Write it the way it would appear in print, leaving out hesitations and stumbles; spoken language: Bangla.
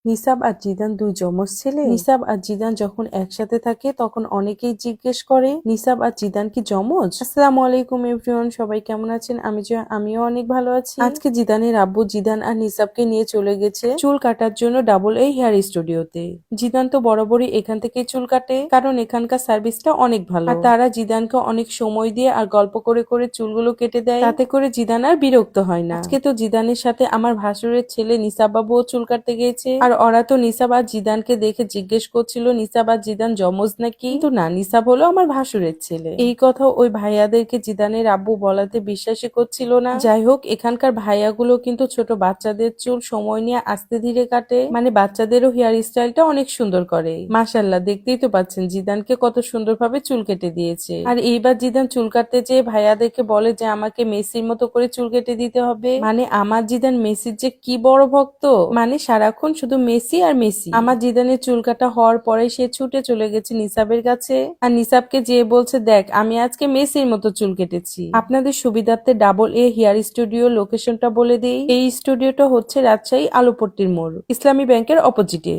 নিসাব আর জিদান দুই যমজ ছেলে। নিসাব আর জিদান যখন একসাথে থাকে তখন অনেকেই জিজ্ঞেস করে নিসাব আর জিদান কি যমজ। আসসালামু আলাইকুম এভরিওয়ান, সবাই কেমন আছেন? আমিও অনেক ভালো আছি। আজকে জিদানের আব্বু জিদান আর নিসাবকে নিয়ে চলে গেছে চুল কাটার জন্য ডাবল এ হেয়ার স্টুডিওতে। জিদান তো বরাবরই এখান থেকে চুল কাটে, কারণ এখানকার সার্ভিসটা অনেক ভালো। আর তারা জিদানকে অনেক সময় দিয়ে আর গল্প করে করে চুলগুলো কেটে দেয়, তাতে করে জিদান আর বিরক্ত হয় না। আজকে তো জিদানের সাথে আমার ভাসুরের ছেলে নিসাব বাবুও চুল কাটতে গিয়েছে, আর ওরা তো নিসাব আর জিদানকে দেখে জিজ্ঞেস করছিল নিসাব আর জিদান যমজ নাকি। কিন্তু না, নিসাব হলো আমার ভাসুরের ছেলে। এই কথা ওই ভাইয়াদেরকে জিদানের আব্বু বলাতে বিশ্বাসই করছিল না। যাই হোক, এখানকার ভাইয়াগুলো কিন্তু ছোট বাচ্চাদের চুল সময় নিয়ে আস্তে ধীরে কাটে, মানে বাচ্চাদেরও হেয়ার স্টাইলটা অনেক সুন্দর করে। মাশাআল্লাহ, দেখতেই তো পাচ্ছেন জিদানকে কত সুন্দরভাবে চুল কেটে দিয়েছে। আর এইবার জিদান চুল কাটতে যেয়ে ভাইয়াদেরকে বলে যে আমাকে মেসির মতো করে চুল কেটে দিতে হবে। মানে আমার জিদান মেসির যে কি বড় ভক্ত, মানে সারাক্ষণ শুধু মেসি আর মেসি। আমার জিদানের চুল কাটা হওয়ার পরে সে ছুটে চলে গেছে নিসাবের কাছে, আর নিসাবকে যেয়ে বলছে দেখ আমি আজকে মেসির মতো চুল কেটেছি। আপনাদের সুবিধার্থে ডাবল এ হেয়ার স্টুডিও লোকেশনটা বলে দিই। এই স্টুডিওটা হচ্ছে রাজশাহী আলুপট্টির মোড়, ইসলামী ব্যাংকের অপোজিটে।